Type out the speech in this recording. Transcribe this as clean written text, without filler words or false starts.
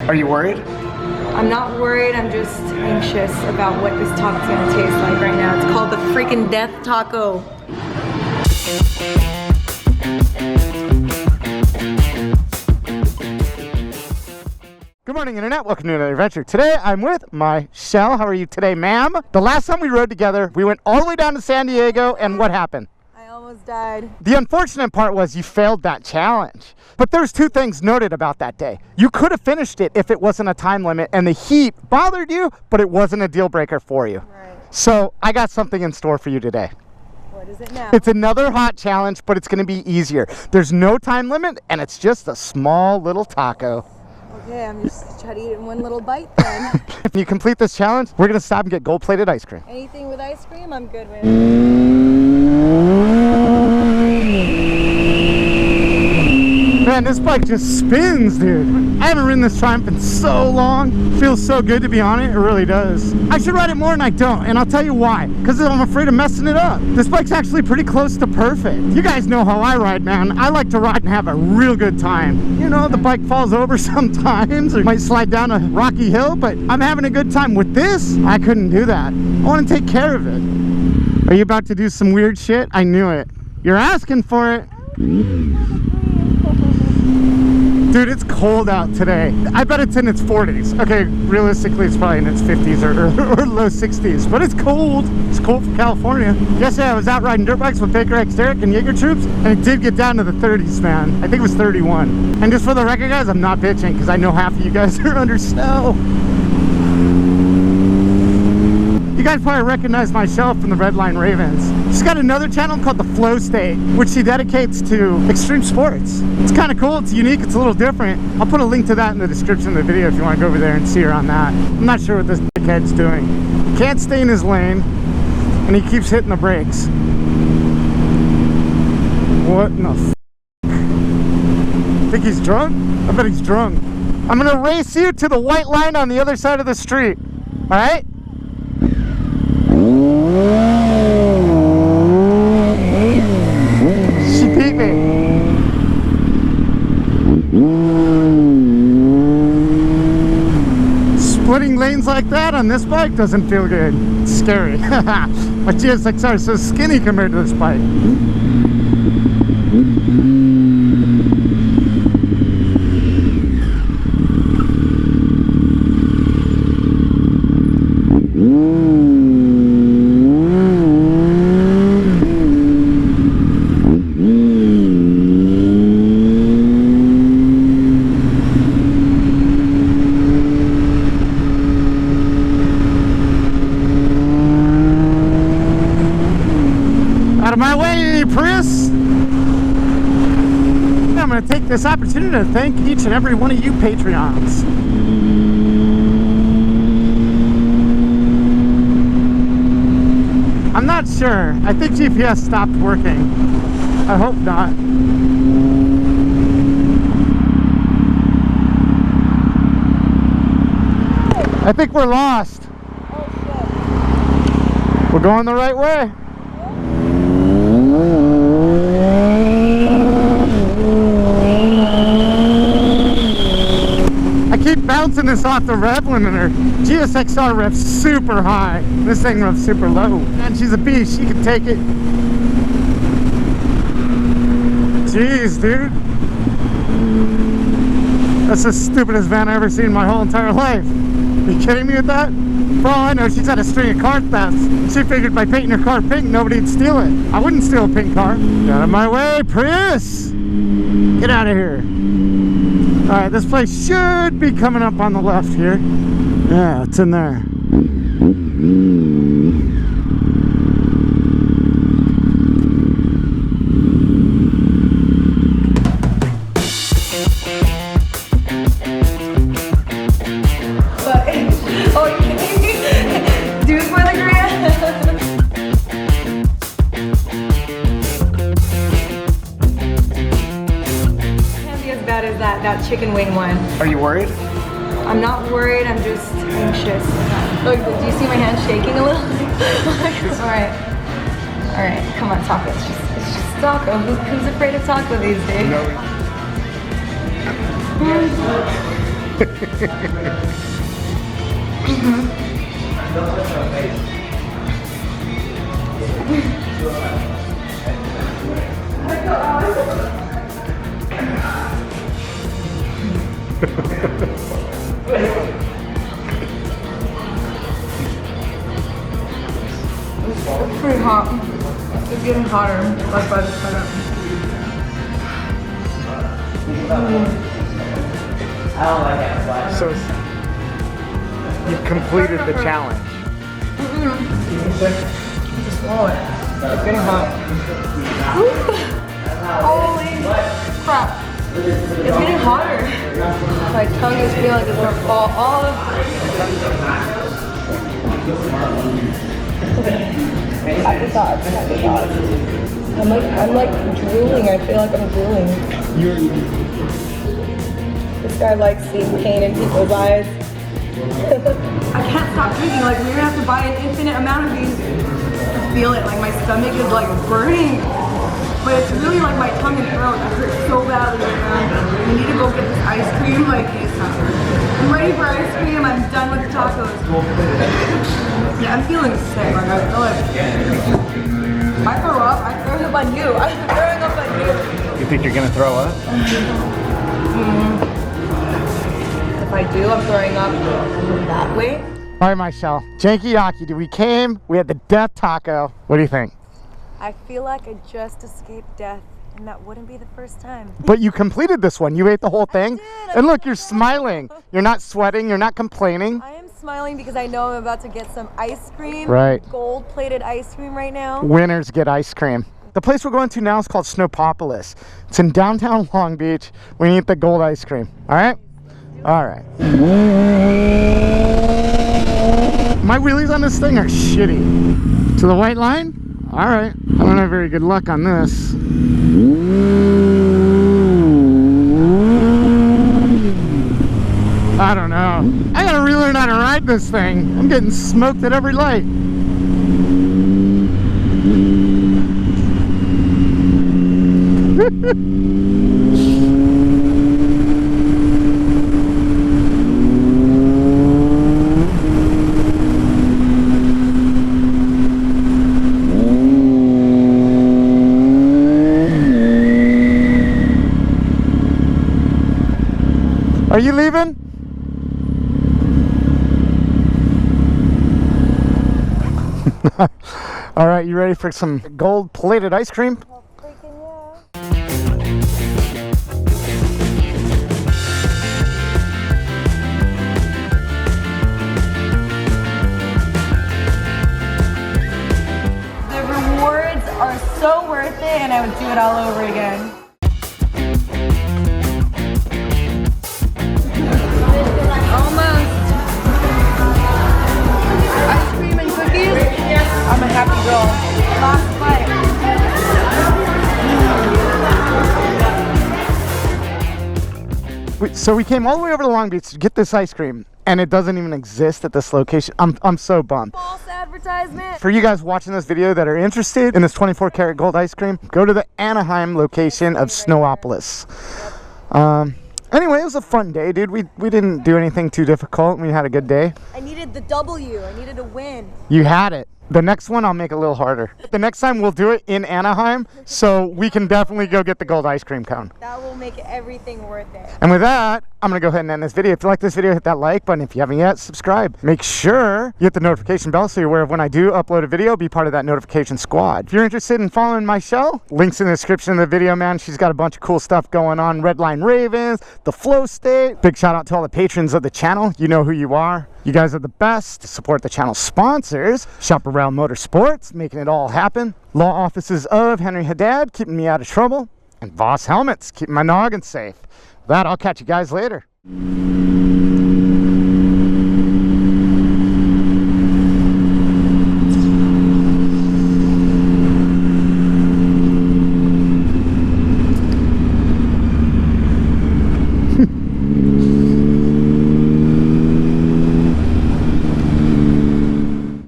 Are you worried? I'm not worried, I'm just anxious about what this taco's gonna taste like right now. It's called the freaking death taco. Good morning, Internet. Welcome to another adventure. Today, I'm with Mizziel. How are you today, ma'am? The last time we rode together, we went all the way down to San Diego, and what happened? I almost died. The unfortunate part was you failed that challenge. But there's two things noted about that day. You could have finished it if it wasn't a time limit, and the heat bothered you, but it wasn't a deal breaker for you. Right. So I got something in store for you today. What is it now? It's another hot challenge, but it's going to be easier. There's no time limit, and it's just a small little taco. Okay, I'm just trying to eat it in one little bite then. If you complete this challenge, we're going to stop and get gold-plated ice cream. Anything with ice cream, I'm good with. Man, this bike just spins, dude. I haven't ridden this Triumph in so long. Feels so good to be on it. It really does. I should ride it more and I don't, and I'll tell you why. Because I'm afraid of messing it up. This bike's actually pretty close to perfect. You guys know how I ride, man. I like to ride and have a real good time. You know, the bike falls over sometimes or might slide down a rocky hill, but I'm having a good time. With this, I couldn't do that. I want to take care of it. Are you about to do some weird shit? I knew it. You're asking for it. Dude, it's cold out today. I bet it's in its 40s. Okay, realistically, it's probably in its 50s or low 60s, but it's cold. It's cold for California. Yesterday, I was out riding dirt bikes with Baker X Derek and Jaeger Troops, and it did get down to the 30s, man. I think it was 31. And just for the record, guys, I'm not bitching because I know half of you guys are under snow. You guys probably recognize Mizziel from the Redline Ravens. She's got another channel called The Flow State, which she dedicates to extreme sports. It's kind of cool, it's unique, it's a little different. I'll put a link to that in the description of the video if you want to go over there and see her on that. I'm not sure what this dickhead's doing. Can't stay in his lane, and he keeps hitting the brakes. What in the f***? Think he's drunk? I bet he's drunk. I'm gonna race you to the white line on the other side of the street, all right? She beat me. Splitting lanes like that on this bike doesn't feel good. It's scary. My GSXR is so skinny compared to this bike. Out of my way, Prius! I'm going to take this opportunity to thank each and every one of you Patreons. I'm not sure. I think GPS stopped working. I hope not. I think we're lost. Oh shit. We're going the right way. I keep bouncing this off the rev limiter. GSXR revs super high. This thing revs super low. And she's a beast. She can take it. Jeez, dude. That's the stupidest van I've ever seen in my whole entire life. Are you kidding me with that? For all I know, she's had a string of car thefts. She figured by painting her car pink, nobody'd steal it. I wouldn't steal a pink car. Get out of my way, Prius! Get out of here. Alright, this place should be coming up on the left here. Yeah, it's in there. That chicken wing one. Are you worried? I'm not worried, I'm just anxious. Look, do you see my hand shaking a little? Alright. Alright, come on, taco. It's just taco. Who's afraid of taco these days? No. It's pretty hot. It's getting hotter, like by the second. So you completed the challenge. Just swallow it. It's getting hot. Holy crap. It's getting hotter. My tongue is feeling like it's gonna fall off. I'm like drooling. I feel like I'm drooling. This guy likes seeing pain in people's eyes. I can't stop drinking. Like, we're gonna have to buy an infinite amount of these to feel it. Like, my stomach is like burning. But it's really like my tongue and throat. I hurt so badly right now. We need to go get this ice cream like ASAP. I'm ready for ice cream. I'm done with the tacos. Yeah, I'm feeling sick. Like, I feel like if I throw up, I'm throwing up on you. I'm throwing up on you. You think you're gonna throw up? If I do, I'm throwing up that way. All right, Mizziel. Janky Yaki, dude, we came, we had the death taco. What do you think? I feel like I just escaped death, and that wouldn't be the first time. But you completed this one. You ate the whole thing. I And look, you're smiling. You're not sweating. You're not complaining. I am smiling because I know I'm about to get some ice cream. Right. Gold-plated ice cream right now. Winners get ice cream. The place we're going to now is called Snowpopolis. It's in downtown Long Beach. We eat the gold ice cream. All right? All right. My wheelies on this thing are shitty. To the white line? All right. I don't have very good luck on this. I don't know. I gotta relearn how to ride this thing. I'm getting smoked at every light. Are you leaving? All right, you ready for some gold-plated ice cream? The rewards are so worth it, and I would do it all over again. I'm a happy girl. Last bite. So we came all the way over to Long Beach to get this ice cream, and it doesn't even exist at this location. I'm so bummed. False advertisement. For you guys watching this video that are interested in this 24 karat gold ice cream, go to the Anaheim location of Snowpopolis. Anyway, it was a fun day, dude. We didn't do anything too difficult. We had a good day. I needed the W. I needed a win. You had it. The next one I'll make a little harder. The next time we'll do it in Anaheim, so we can definitely go get the gold ice cream cone. That will make everything worth it. And with that, I'm gonna go ahead and end this video. If you like this video, hit that like button. If you haven't yet, subscribe. Make sure you hit the notification bell so you're aware of when I do upload a video. Be part of that notification squad. If you're interested in following Mizziel, links in the description of the video, man. She's got a bunch of cool stuff going on. Redline Ravens, the Flow State. Big shout out to all the patrons of the channel. You know who you are. You guys are the best. Support the channel sponsors. Chaparral Motorsports, making it all happen. Law offices of Henry Haddad, keeping me out of trouble. And Voss Helmets, keeping my noggin safe. With that, I'll catch you guys later.